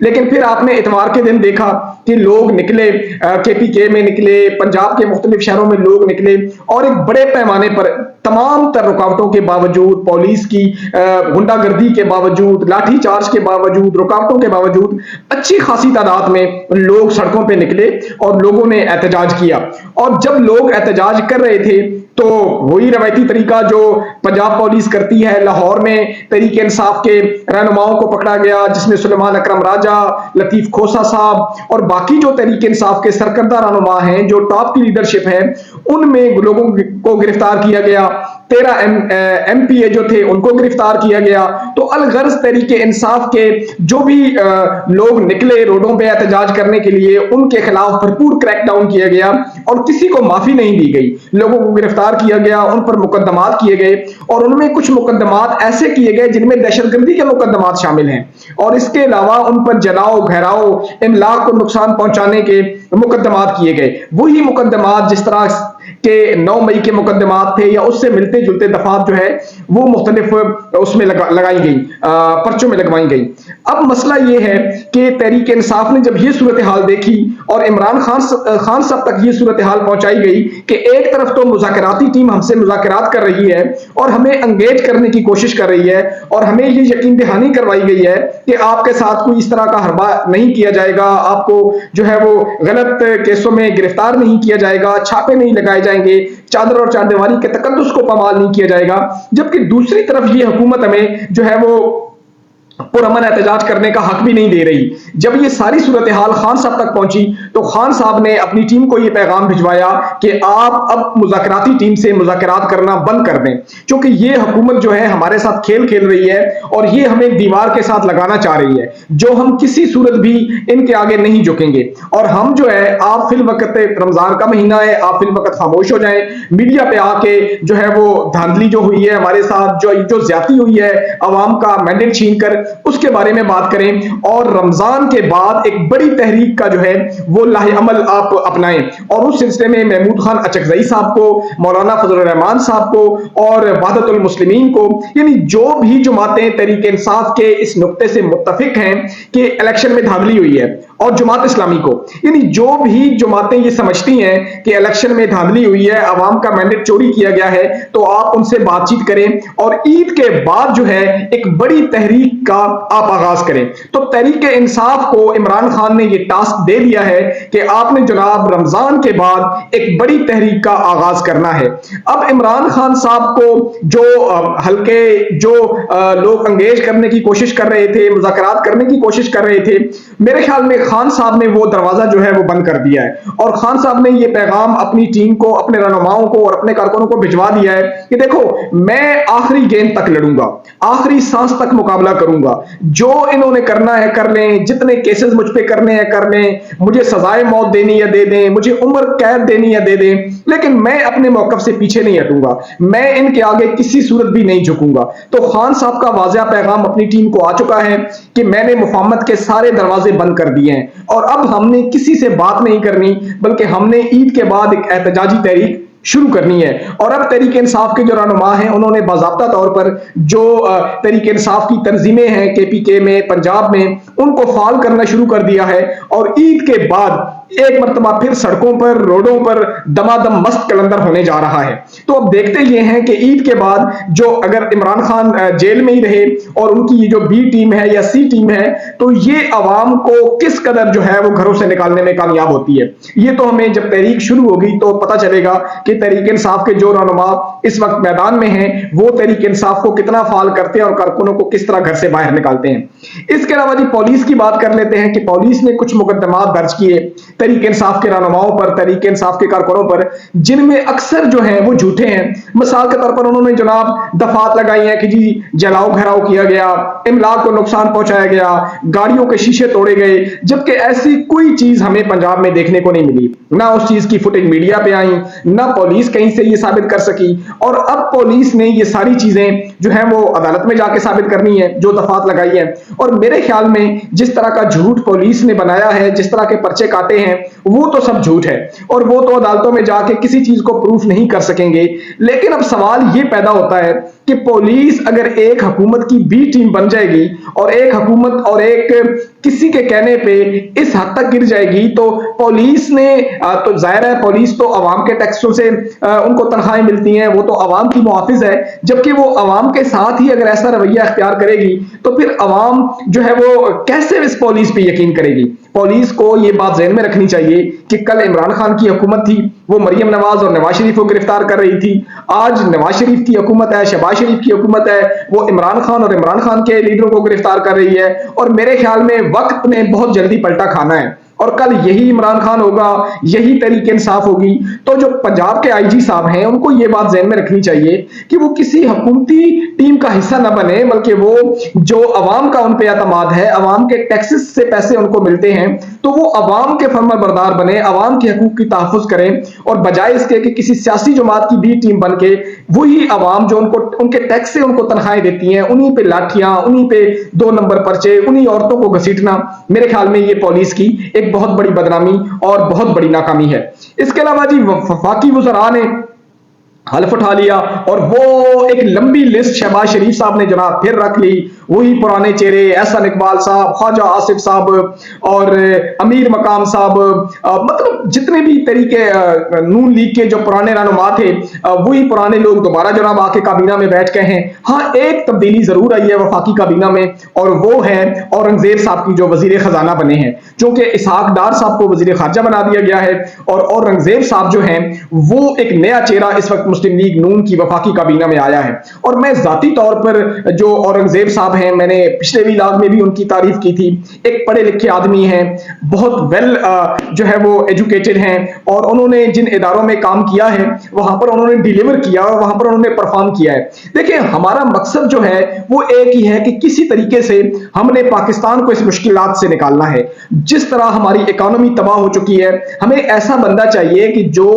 لیکن پھر آپ نے اتوار کے دن دیکھا کہ لوگ نکلے، کے پی کے میں نکلے، پنجاب کے مختلف شہروں میں لوگ نکلے، اور ایک بڑے پیمانے پر تمام تر رکاوٹوں کے باوجود، پولیس کی غنڈہ گردی کے باوجود، لاٹھی چارج کے باوجود، رکاوٹوں کے باوجود اچھی خاصی تعداد میں لوگ سڑکوں پہ نکلے اور لوگوں نے احتجاج کیا۔ اور جب لوگ احتجاج کر رہے تھے تو وہی روایتی طریقہ جو پنجاب پولیس کرتی ہے، لاہور میں تحریک انصاف کے رہنماؤں کو پکڑا گیا، جس میں سلیمان اکرم راجہ، لطیف کھوسہ صاحب اور باقی جو تحریک انصاف کے سرکردہ رہنما ہیں، جو ٹاپ کی لیڈرشپ ہے، ان میں لوگوں کو گرفتار کیا گیا۔ 13 ایم پی اے جو تھے ان کو گرفتار کیا گیا۔ تو الغرض تحریک انصاف کے جو بھی لوگ نکلے روڈوں پہ احتجاج کرنے کے لیے، ان کے خلاف بھرپور کریک ڈاؤن کیا گیا اور کسی کو معافی نہیں دی گئی۔ لوگوں کو گرفتار کیا گیا، ان پر مقدمات کیے گئے، اور ان میں کچھ مقدمات ایسے کیے گئے جن میں دہشت گردی کے مقدمات شامل ہیں، اور اس کے علاوہ ان پر جلاؤ، گھیراؤ، املاک کو نقصان پہنچانے کے مقدمات کیے گئے۔ وہی مقدمات جس طرح کہ 9 مئی کے مقدمات تھے یا اس سے ملتے جلتے دفعات جو ہے وہ مختلف اس میں لگائی گئی، پرچوں میں لگوائی گئی۔ اب مسئلہ یہ ہے کہ تحریک انصاف نے جب یہ صورتحال دیکھی اور عمران خان صاحب تک یہ صورتحال پہنچائی گئی کہ ایک طرف تو مذاکراتی ٹیم ہم سے مذاکرات کر رہی ہے اور ہمیں انگیج کرنے کی کوشش کر رہی ہے، اور ہمیں یہ یقین دہانی کروائی گئی ہے کہ آپ کے ساتھ کوئی اس طرح کا حربہ نہیں کیا جائے گا، آپ کو جو ہے وہ غلط کیسوں میں گرفتار نہیں کیا جائے گا، چھاپے نہیں لگائے جائیں گے، چادر اور چاردیواری کے تقدس کو پامال نہیں کیا جائے گا، جبکہ دوسری طرف یہ حکومت ہمیں جو ہے وہ پرامن احتجاج کرنے کا حق بھی نہیں دے رہی۔ جب یہ ساری صورتحال خان صاحب تک پہنچی تو خان صاحب نے اپنی ٹیم کو یہ پیغام بھجوایا کہ آپ اب مذاکراتی ٹیم سے مذاکرات کرنا بند کر دیں، چونکہ یہ حکومت جو ہے ہمارے ساتھ کھیل کھیل رہی ہے اور یہ ہمیں دیوار کے ساتھ لگانا چاہ رہی ہے، جو ہم کسی صورت بھی ان کے آگے نہیں جھکیں گے، اور ہم جو ہے آپ فی الوقت رمضان کا مہینہ ہے، آپ فی الوقت خاموش ہو جائیں، میڈیا پہ آ کے جو ہے وہ دھاندلی جو ہوئی ہے ہمارے ساتھ، جو زیادتی ہوئی ہے عوام کا مینڈیٹ چھین کر، اس کے بارے میں بات کریں، اور رمضان کے بعد ایک بڑی تحریک کا جو ہے وہ لاہ عمل آپ اپنائیں، اور اس سلسلے میں محمود خان اچکزئی صاحب کو، مولانا فضل الرحمان صاحب کو اور وحدت المسلمین کو، یعنی جو بھی جماعتیں تحریک انصاف کے اس نقطے سے متفق ہیں کہ الیکشن میں دھاندلی ہوئی ہے، اور جماعت اسلامی کو، یعنی جو بھی جماعتیں یہ سمجھتی ہیں کہ الیکشن میں دھاندلی ہوئی ہے، عوام کا مینڈیٹ چوری کیا گیا ہے، تو آپ ان سے بات چیت کریں اور عید کے بعد جو ہے ایک بڑی تحریک کا آپ آغاز کریں۔ تو تحریک انصاف کو عمران خان نے یہ ٹاسک دے دیا ہے کہ آپ نے جناب رمضان کے بعد ایک بڑی تحریک کا آغاز کرنا ہے۔ اب عمران خان صاحب کو جو ہلکے جو لوگ انگیج کرنے کی کوشش کر رہے تھے، مذاکرات کرنے کی کوشش کر رہے تھے، میرے خیال میں خان صاحب نے وہ دروازہ جو ہے وہ بند کر دیا ہے، اور خان صاحب نے یہ پیغام اپنی ٹیم کو، اپنے رہنماؤں کو اور اپنے کارکنوں کو بھجوا دیا ہے کہ دیکھو میں آخری گیند تک لڑوں گا، آخری سانس تک مقابلہ کروں گا، جو انہوں نے کرنا ہے کر لیں، جتنے کیسز مجھ پہ کرنے ہیں کر لیں، مجھے سزائے موت دینی ہے دے دیں، مجھے عمر قید دینی ہے دے دیں، لیکن میں اپنے موقف سے پیچھے نہیں ہٹوں گا، میں ان کے آگے کسی صورت بھی نہیں جھکوں گا۔ تو خان صاحب کا واضح پیغام اپنی ٹیم کو آ چکا ہے کہ میں نے مفاہمت کے سارے دروازے بند کر دیے ہیں، اور اب ہم نے کسی سے بات نہیں کرنی، بلکہ ہم نے عید کے بعد ایک احتجاجی تحریک شروع کرنی ہے۔ اور اب تحریک انصاف کے جو رہنما ہیں انہوں نے باضابطہ طور پر جو تحریک انصاف کی تنظیمیں ہیں کے پی کے میں، پنجاب میں، ان کو فعال کرنا شروع کر دیا ہے، اور عید کے بعد ایک مرتبہ پھر سڑکوں پر، روڈوں پر دمادم مست کلندر ہونے جا رہا ہے۔ تو اب دیکھتے یہ ہیں کہ عید کے بعد جو اگر عمران خان جیل میں ہی رہے اور ان کی یہ جو بی ٹیم ہے یا سی ٹیم ہے، تو یہ عوام کو کس قدر جو ہے وہ گھروں سے نکالنے میں کامیاب ہوتی ہے۔ یہ تو ہمیں جب تحریک شروع ہوگی تو پتہ چلے گا کہ تحریک انصاف کے جو رہنما اس وقت میدان میں ہیں وہ تحریک انصاف کو کتنا فعال کرتے ہیں اور کارکنوں کو کس طرح گھر سے باہر نکالتے ہیں۔ اس کے علاوہ جی پولیس کی بات کر لیتے ہیں کہ پولیس نے کچھ مقدمات درج کیے تحریک انصاف کے رہنماؤں پر، تحریک انصاف کے کارکنوں پر، جن میں اکثر جو ہیں وہ جھوٹے ہیں۔ مثال کے طور پر انہوں نے جناب دفعات لگائی ہیں کہ جی جلاؤ گھراؤ کیا گیا، املاک کو نقصان پہنچایا گیا، گاڑیوں کے شیشے توڑے گئے، جبکہ ایسی کوئی چیز ہمیں پنجاب میں دیکھنے کو نہیں ملی، نہ اس چیز کی فوٹیج میڈیا پہ آئیں، نہ پولیس کہیں سے یہ ثابت کر سکی، اور اب پولیس نے یہ ساری چیزیں جو ہیں وہ عدالت میں جا کے ثابت کرنی ہے جو دفعات لگائی ہیں۔ اور میرے خیال میں جس طرح کا جھوٹ پولیس نے بنایا ہے، جس طرح کے پرچے کاٹے ہیں، وہ تو سب جھوٹ ہے، اور وہ تو عدالتوں میں جا کے کسی چیز کو پروف نہیں کر سکیں گے۔ لیکن اب سوال یہ پیدا ہوتا ہے کہ پولیس اگر ایک حکومت کی بی ٹیم بن جائے گی اور ایک حکومت اور ایک کسی کے کہنے پہ اس حد تک گر جائے گی تو پولیس نے تو ظاہر ہے پولیس تو عوام کے ٹیکسوں سے ان کو تنخواہیں ملتی ہیں، وہ تو عوام کی محافظ ہے، جبکہ وہ عوام کے ساتھ ہی اگر ایسا رویہ اختیار کرے گی تو پھر عوام جو ہے وہ کیسے اس پولیس پہ یقین کرے گی؟ پولیس کو یہ بات ذہن میں رکھنی چاہیے کہ کل عمران خان کی حکومت تھی، وہ مریم نواز اور نواز شریف کو گرفتار کر رہی تھی، آج نواز شریف کی حکومت ہے، شہباز شریف کی حکومت ہے، وہ عمران خان اور عمران خان کے لیڈروں کو گرفتار کر رہی ہے، اور میرے خیال میں وقت نے بہت جلدی پلٹا کھانا ہے، اور کل یہی عمران خان ہوگا، یہی تحریک انصاف ہوگی۔ تو جو پنجاب کے آئی جی صاحب ہیں ان کو یہ بات ذہن میں رکھنی چاہیے کہ وہ کسی حکومتی ٹیم کا حصہ نہ بنے، بلکہ وہ جو عوام کا ان پہ اعتماد ہے، عوام کے ٹیکسز سے پیسے ان کو ملتے ہیں، تو وہ عوام کے فرما بردار بنے، عوام کے حقوق کی تحفظ کریں، اور بجائے اس کے کہ کسی سیاسی جماعت کی بھی ٹیم بن کے وہی عوام جو ان کے ٹیکس سے ان کو تنخواہیں دیتی ہیں، انہی پہ لاٹھیاں، انہی پہ 2 نمبر پرچے، انہی عورتوں کو گھسیٹنا، میرے خیال میں یہ پولیس کی ایک بہت بڑی بدنامی اور بہت بڑی ناکامی ہے۔ اس کے علاوہ جی وفاقی وزراء نے حلف اٹھا لیا، اور وہ ایک لمبی لسٹ شہباز شریف صاحب نے جناب پھر رکھ لی، وہی پرانے چہرے، احسن اقبال صاحب، خواجہ آصف صاحب اور امیر مقام صاحب، مطلب جتنے بھی طریقے نون لیگ کے جو پرانے رہنما تھے، وہی پرانے لوگ دوبارہ جناب آ کے کابینہ میں بیٹھ گئے ہیں۔ ہاں ایک تبدیلی ضرور آئی ہے وفاقی کابینہ میں، اور وہ ہے اورنگزیب صاحب کی جو وزیر خزانہ بنے ہیں، چونکہ اسحاق ڈار صاحب کو وزیر خارجہ بنا دیا گیا ہے، اور اورنگزیب صاحب جو ہیں وہ ایک نیا چہرہ اس وقت مسلم لیگ نون کی وفاقی کابینہ میں آیا ہے۔ اور میں ذاتی طور پر جو اورنگزیب صاحب ہیں، میں نے پچھلے ویلاگ میں بھی ان کی تعریف کی تھی، ایک پڑھے لکھے آدمی ہیں، بہت ویل جو ہے وہ ایجوکیٹڈ ہیں، اور انہوں نے جن اداروں میں کام کیا ہے وہاں پر انہوں نے ڈیلیور کیا، اور وہاں پر انہوں نے پرفارم کیا ہے۔ دیکھیں ہمارا مقصد جو ہے وہ ایک ہی ہے کہ کسی طریقے سے ہم نے پاکستان کو اس مشکلات سے نکالنا ہے۔ جس طرح ہماری اکانومی تباہ ہو چکی ہے، ہمیں ایسا بندہ چاہیے کہ جو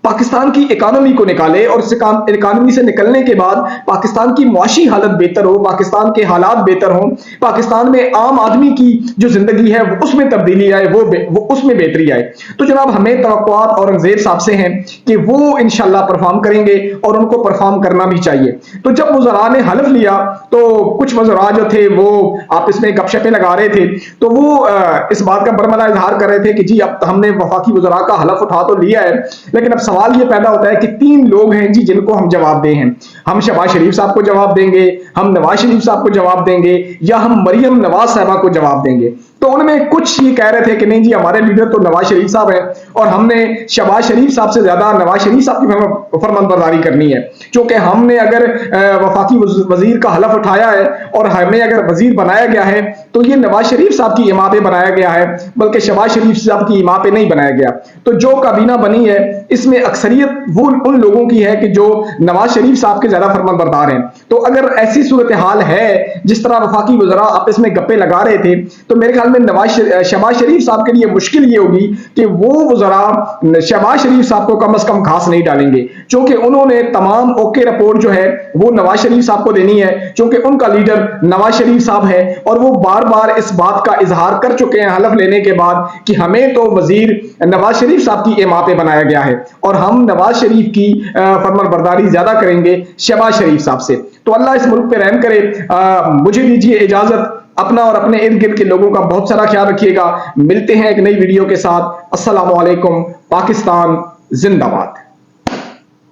پاکستان کی اکانومی کو نکالے، اور اس اکانومی سے نکلنے کے بعد پاکستان کی معاشی حالت بہتر ہو، پاکستان کے حالات بہتر ہوں، پاکستان میں عام آدمی کی جو زندگی ہے اس میں تبدیلی آئے، وہ اس میں بہتری آئے۔ تو جناب ہمیں توقعات اورنگزیب صاحب سے ہیں کہ وہ انشاءاللہ پرفارم کریں گے، اور ان کو پرفارم کرنا بھی چاہیے۔ تو جب وزراء نے حلف لیا تو کچھ وزراء جو تھے وہ آپس میں گپ شپیں لگا رہے تھے، تو وہ اس بات کا برملا اظہار کر رہے تھے کہ جی اب ہم نے وفاقی وزراء کا حلف اٹھا تو لیا ہے، لیکن اب سوال یہ پیدا ہوتا ہے کہ 3 لوگ ہیں جی جن کو ہم جواب دیں ہیں، ہم شہباز شریف صاحب کو جواب دیں گے، ہم نواز شریف صاحب کو جواب دیں گے، یا ہم مریم نواز صاحبہ کو جواب دیں گے۔ تو ان میں کچھ یہ کہہ رہے تھے کہ نہیں جی ہمارے لیڈر تو نواز شریف صاحب ہیں، اور ہم نے شہباز شریف صاحب سے زیادہ نواز شریف صاحب کی فرمانبرداری کرنی ہے، چونکہ ہم نے اگر وفاقی وزیر کا حلف اٹھایا ہے اور ہمیں اگر وزیر بنایا گیا ہے تو یہ نواز شریف صاحب کی اما پہ بنایا گیا ہے، بلکہ شہباز شریف صاحب کی اما پہ نہیں بنایا گیا۔ تو جو کابینہ بنی ہے اس میں اکثریت وہ ان لوگوں کی ہے کہ جو نواز شریف صاحب کے زیادہ فرمان بردار ہیں۔ تو اگر ایسی صورتحال ہے جس طرح وفاقی وزراء آپس میں گپے لگا رہے تھے، تو میرے خیال میں شہباز شریف صاحب کے لیے مشکل یہ ہوگی کہ وہ وزراء شہباز شریف صاحب کو کم از کم گھاس نہیں ڈالیں گے، چونکہ انہوں نے تمام اوکے رپورٹ جو ہے وہ نواز شریف صاحب کو دینی ہے، چونکہ ان کا لیڈر نواز شریف صاحب ہے، اور وہ بار بار اس بات کا اظہار کر چکے ہیں حلف لینے کے بعد کہ ہمیں تو وزیر نواز شریف صاحب کی اما پہ بنایا گیا ہے، اور ہم نواز شریف کی فرمان برداری زیادہ کریں گے شہباز شریف صاحب سے۔ تو اللہ اس ملک پہ رحم کرے۔ مجھے دیجیے اجازت، اپنا اور اپنے ارد گرد کے لوگوں کا بہت سارا خیال رکھیے گا۔ ملتے ہیں ایک نئی ویڈیو کے ساتھ۔ السلام علیکم۔ پاکستان زندہ باد۔